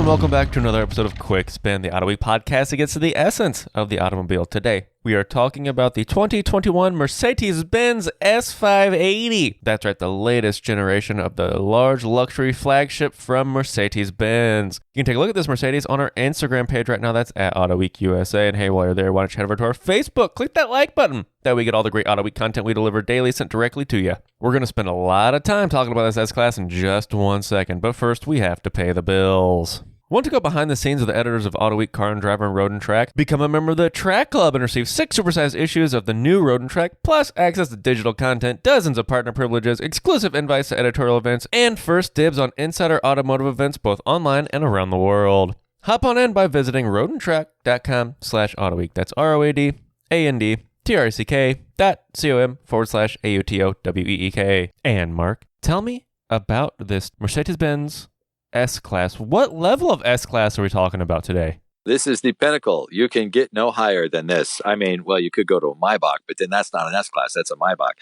and welcome back to another episode of Quick Spin, the Autoweek podcast that gets to the essence of the automobile. Today, we are talking about the 2021 Mercedes-Benz S580. That's right, the latest generation of the large luxury flagship from Mercedes-Benz. You can take a look at this Mercedes on our Instagram page right now. That's at Autoweek USA. And hey, while you're there, why don't you head over to our Facebook? Click that like button. That way we get all the great Autoweek content we deliver daily sent directly to you. We're going to spend a lot of time talking about this S-Class in just 1 second. But first, we have to pay the bills. Want to go behind the scenes of the editors of Autoweek Car and Driver and Road and Track? Become a member of the Track Club and receive 6 supersized issues of the new Road and Track, plus access to digital content, dozens of partner privileges, exclusive invites to editorial events, and first dibs on insider automotive events both online and around the world. Hop on in by visiting roadandtrack.com/Autoweek. That's ROADANDTRCK.com/AUTOWEEK. And Mark, tell me about this Mercedes-Benz S-Class. What level of S-Class are we talking about today? This is the pinnacle. You can get no higher than this. I mean, well, you could go to a Maybach, but then that's not an S-Class. That's a Maybach.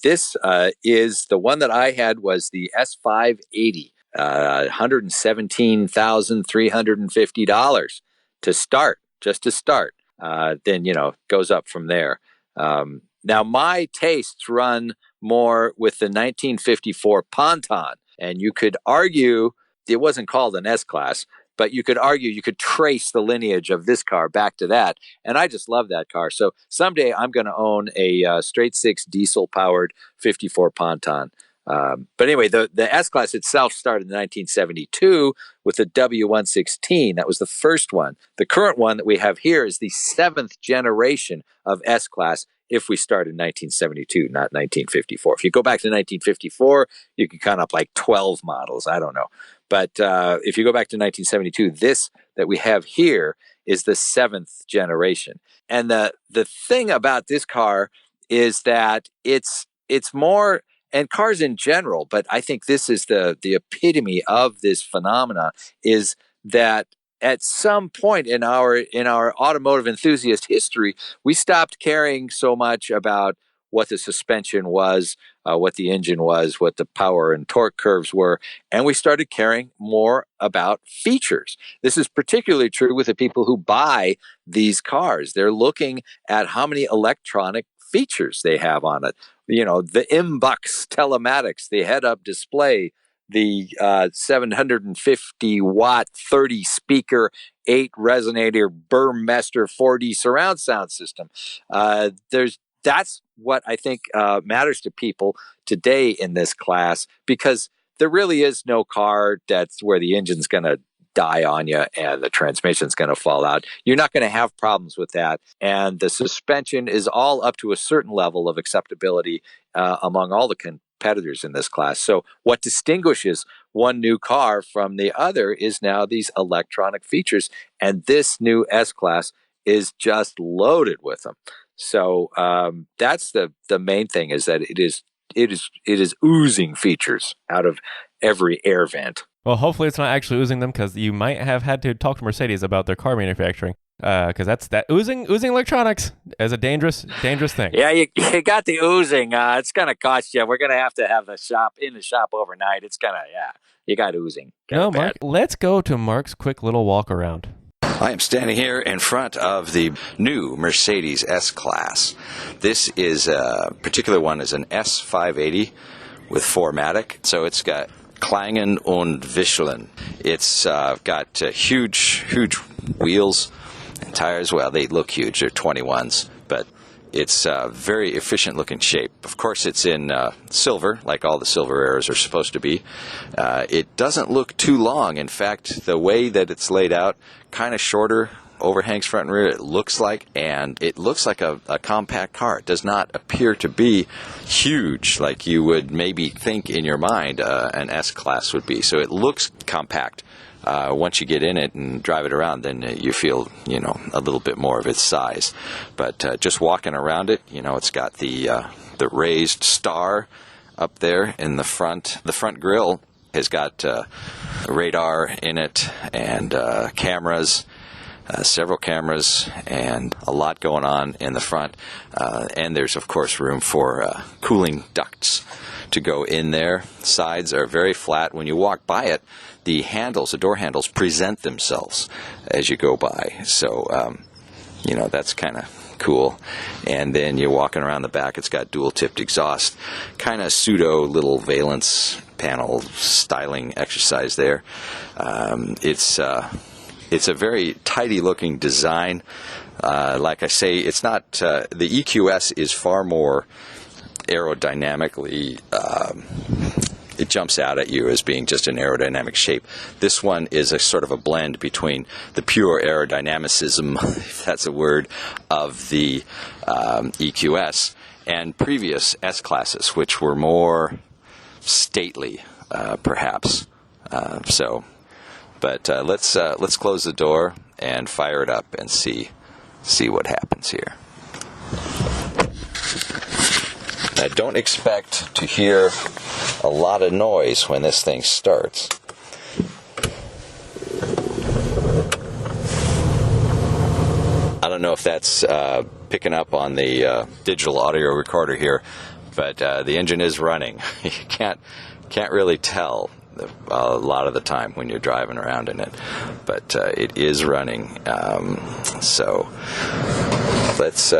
This is the one that I had was the S580, $117,350 to start, just to start. Then, goes up from there. Now, my tastes run more with the 1954 Ponton, and you could argue it wasn't called an S-Class, but you could argue you could trace the lineage of this car back to that. And I just love that car. So someday I'm going to own a straight six diesel powered 54 Ponton. But anyway, the S-Class itself started in 1972 with the W116. That was the first one. The current one that we have here is the 7th generation of S-Class if we start in 1972, not 1954. If you go back to 1954, you can count up like 12 models. I don't know. But if you go back to 1972, this that we have here is the 7th generation. And the thing about this car is that it's more, and cars in general, but I think this is the epitome of this phenomena, is that at some point in our automotive enthusiast history, we stopped caring so much about what the suspension was, what the engine was, what the power and torque curves were, and we started caring more about features. This is particularly true with the people who buy these cars. They're looking at how many electronic features they have on it. The MBUX telematics, the head-up display, the 750-watt, 30-speaker, 8-resonator Burmester 4D surround sound system. That's what I think matters to people today in this class, because there really is no car that's where the engine's going to die on you and the transmission's going to fall out. You're not going to have problems with that. And the suspension is all up to a certain level of acceptability among all the competitors in this class. So what distinguishes one new car from the other is now these electronic features. And this new S-Class is just loaded with them. So that's the main thing, is that it is oozing features out of every air vent. Well, hopefully it's not actually oozing them, because you might have had to talk to Mercedes about their car manufacturing, because that oozing electronics is a dangerous thing. Yeah, you got the oozing. It's going to cost you. We're going to have the shop overnight. It's going to, you got oozing. Mark, let's go to Mark's quick little walk around. I am standing here in front of the new Mercedes S-Class. This is a particular one is an S580 with 4MATIC. So it's got Klangen und Wischeln. It's got huge wheels and tires. Well, they look huge. They're 21s, but it's a very efficient looking shape. Of course, it's in silver, like all the silver eras are supposed to be. It doesn't look too long. In fact, the way that it's laid out, kind of shorter, overhangs front and rear, it looks like a compact car. It does not appear to be huge like you would maybe think in your mind an S-Class would be. So it looks compact. Once you get in it and drive it around, then you feel, a little bit more of its size. But just walking around it, it's got the raised star up there in the front. The front grille has got radar in it and cameras. several cameras and a lot going on in the front. And there's, of course, room for cooling ducts to go in there. Sides are very flat. When you walk by it, the handles, the door handles, present themselves as you go by. So, that's kind of cool. And then you're walking around the back, it's got dual-tipped exhaust. Kind of pseudo little valence panel styling exercise there. It's a very tidy-looking design. Like I say, it's not... the EQS is far more aerodynamically... it jumps out at you as being just an aerodynamic shape. This one is a sort of a blend between the pure aerodynamicism, if that's a word, of the EQS and previous S-classes, which were more stately, perhaps. But let's close the door and fire it up and see what happens here. Now, don't expect to hear a lot of noise when this thing starts. I don't know if that's picking up on the digital audio recorder here, but the engine is running. You can't really tell a lot of the time when you're driving around in it, but it is running. So let's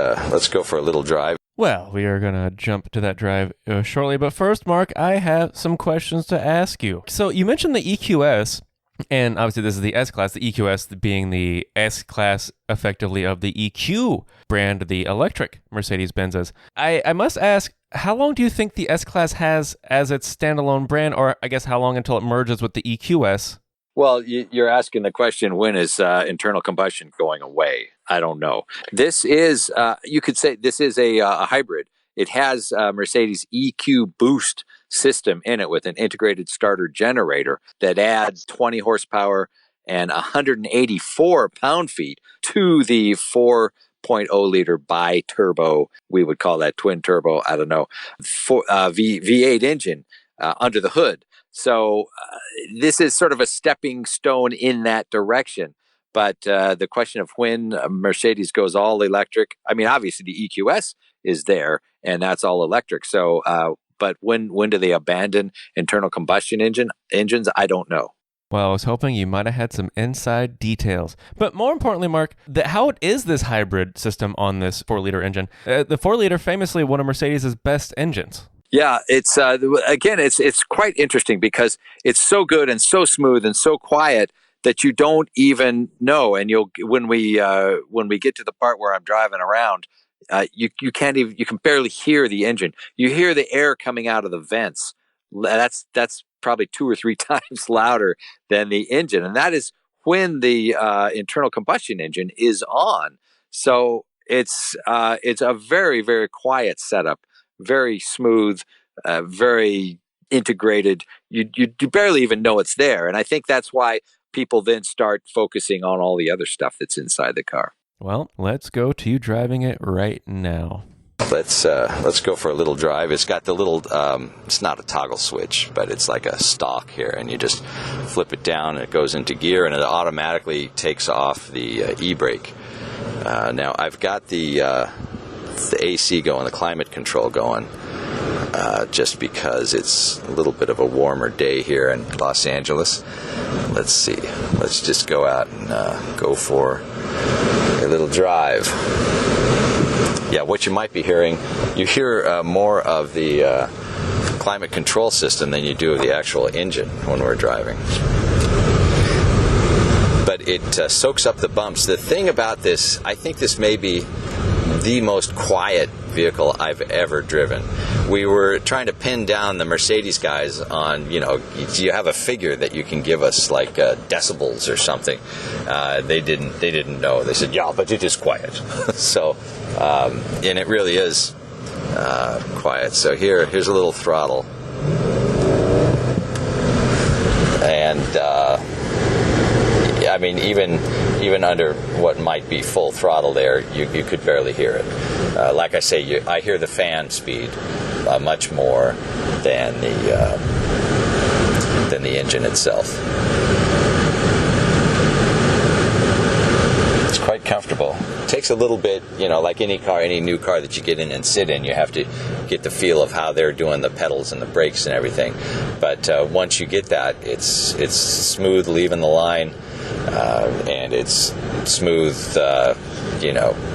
go for a little drive. Well, we are going to jump to that drive shortly, but first, Mark, I have some questions to ask you. So you mentioned the EQS, and obviously this is the S-Class, the EQS being the S-Class effectively of the EQ brand, the electric Mercedes-Benz. I must ask, how long do you think the S-Class has as its standalone brand, or I guess how long until it merges with the EQS? Well, you're asking the question, when is internal combustion going away? I don't know. This is, you could say this is a hybrid. It has a Mercedes EQ Boost system in it with an integrated starter generator that adds 20 horsepower and 184 pound-feet to the 4.0 liter bi-turbo, we would call that twin turbo, I don't know, V8 engine under the hood. So this is sort of a stepping stone in that direction. But the question of when Mercedes goes all electric, I mean, obviously the EQS is there, and that's all electric. So, but when do they abandon internal combustion engines? I don't know. Well, I was hoping you might have had some inside details. But more importantly, Mark, how is this hybrid system on this 4-liter engine? The 4-liter, famously one of Mercedes' best engines. Yeah, it's again, it's quite interesting because it's so good and so smooth and so quiet that you don't even know. And when we get to the part where I'm driving around, you can barely hear the engine. You hear the air coming out of the vents. That's probably 2 or 3 times louder than the engine, and that is when the internal combustion engine is on. So it's a very, very quiet setup. Very smooth, very integrated. You barely even know it's there. And I think that's why people then start focusing on all the other stuff that's inside the car. Well, let's go to you driving it right now. Let's go for a little drive. It's got the little, it's not a toggle switch, but it's like a stalk here, and you just flip it down and it goes into gear and it automatically takes off the e-brake. Now I've got the AC going, the climate control going, just because it's a little bit of a warmer day here in Los Angeles. Let's see. Let's just go out and go for a little drive. Yeah, what you might be hearing, you hear more of the climate control system than you do of the actual engine when we're driving. But it soaks up the bumps. The thing about this, I think this may be the most quiet vehicle I've ever driven. We were trying to pin down the Mercedes guys on, do you have a figure that you can give us, like decibels or something? They didn't know. They said, yeah, but it is quiet. So, and it really is quiet. So here's a little throttle. And I mean, even under what might be full throttle there, you could barely hear it. Like I say, I hear the fan speed much more than the engine itself. comfortable. It takes a little bit, like any car, any new car that you get in and sit in, you have to get the feel of how they're doing the pedals and the brakes and everything. But once you get that, it's smooth leaving the line, and it's smooth,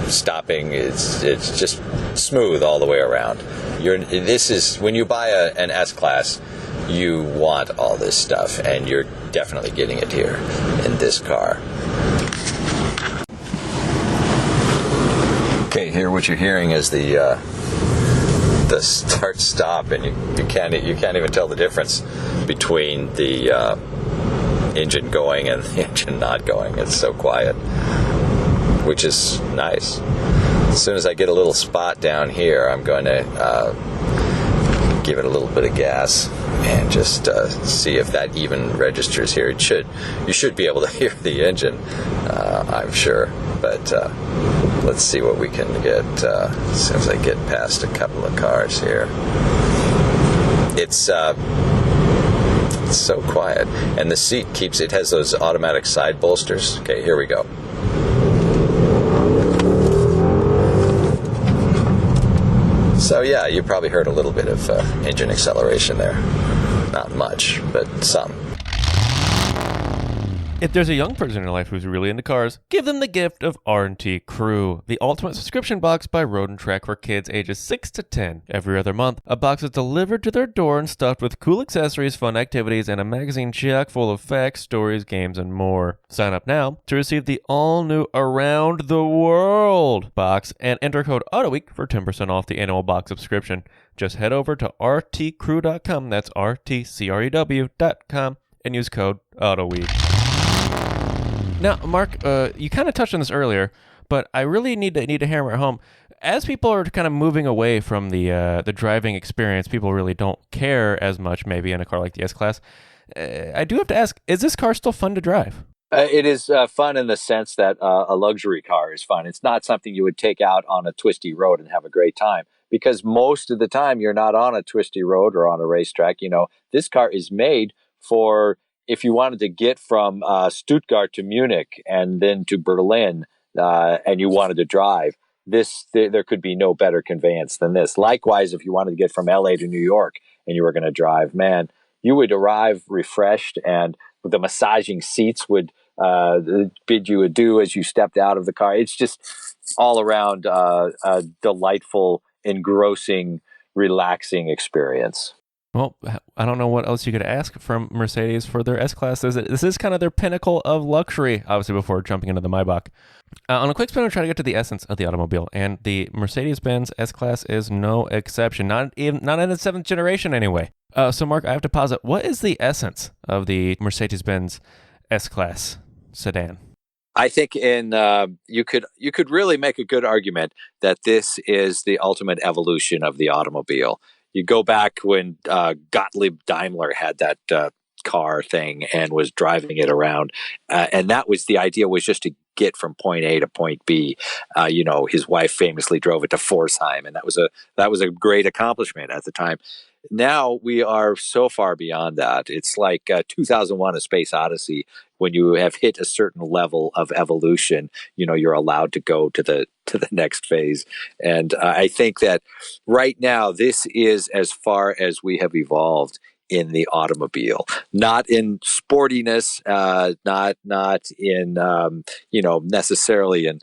stopping. It's just smooth all the way around. When you buy an S-Class, you want all this stuff, and you're definitely getting it here in this car. Okay, here what you're hearing is the start-stop, and you can't even tell the difference between the engine going and the engine not going. It's so quiet, which is nice. As soon as I get a little spot down here, I'm going to give it a little bit of gas and just see if that even registers here. You should be able to hear the engine, I'm sure. But let's see what we can get as soon as I get past a couple of cars here. It's so quiet, and the seat it has those automatic side bolsters. Okay, here we go. So yeah, you probably heard a little bit of engine acceleration there. Not much, but some. If there's a young person in your life who's really into cars, give them the gift of R&T Crew, the ultimate subscription box by Road & Track for kids ages 6 to 10. Every other month, a box is delivered to their door and stuffed with cool accessories, fun activities, and a magazine chock full of facts, stories, games, and more. Sign up now to receive the all-new Around the World box and enter code Autoweek for 10% off the annual box subscription. Just head over to rtcrew.com, that's rtcrew.com, and use code Autoweek. Now, Mark, you kind of touched on this earlier, but I really need to hammer it home. As people are kind of moving away from the driving experience, people really don't care as much maybe in a car like the S-Class. I do have to ask, is this car still fun to drive? It is fun in the sense that a luxury car is fun. It's not something you would take out on a twisty road and have a great time, because most of the time you're not on a twisty road or on a racetrack. This car is made for if you wanted to get from Stuttgart to Munich and then to Berlin, and you wanted to drive, there could be no better conveyance than this. Likewise, if you wanted to get from LA to New York and you were going to drive, man, you would arrive refreshed, and the massaging seats would bid you adieu as you stepped out of the car. It's just all around a delightful, engrossing, relaxing experience. Well, I don't know what else you could ask from Mercedes for their S-Class. This is kind of their pinnacle of luxury, obviously, before jumping into the Maybach. On a quick spin, we'll try to get to the essence of the automobile, and the Mercedes-Benz S-Class is no exception, not in the 7th generation anyway. So, Mark, I have to pause it. What is the essence of the Mercedes-Benz S-Class sedan? I think you could really make a good argument that this is the ultimate evolution of the automobile. You go back when Gottlieb Daimler had that car thing and was driving it around, and that was the idea, was just to get from point A to point B. His wife famously drove it to Pforzheim, and that was a great accomplishment at the time. Now we are so far beyond that. It's like 2001: A Space Odyssey. When you have hit a certain level of evolution, you're allowed to go to the next phase. And I think that right now this is as far as we have evolved in the automobile. Not in sportiness, not in necessarily in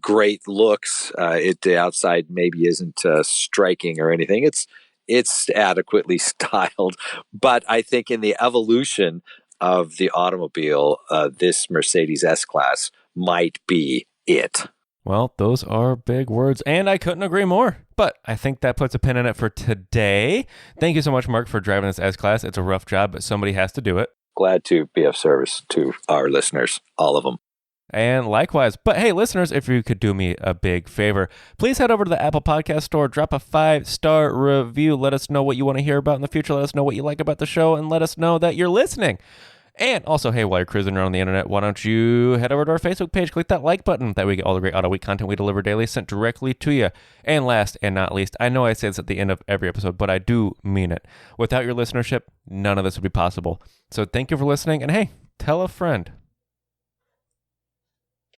great looks. The outside maybe isn't striking or anything. It's adequately styled, but I think in the evolution of the automobile, this Mercedes S-Class might be it. Well, those are big words, and I couldn't agree more. But I think that puts a pin in it for today. Thank you so much, Mark, for driving this S-Class. It's a rough job, but somebody has to do it. Glad to be of service to our listeners, all of them. And likewise. But hey, listeners, if you could do me a big favor, please head over to the Apple Podcast Store, drop a 5-star review. Let us know what you want to hear about in the future. Let us know what you like about the show, and let us know that you're listening. And also, hey, while you're cruising around the internet, why don't you head over to our Facebook page, click that like button. That way you get all the great Autoweek content we deliver daily sent directly to you. And last and not least, I know I say this at the end of every episode, but I do mean it. Without your listenership, none of this would be possible. So thank you for listening, and hey, tell a friend.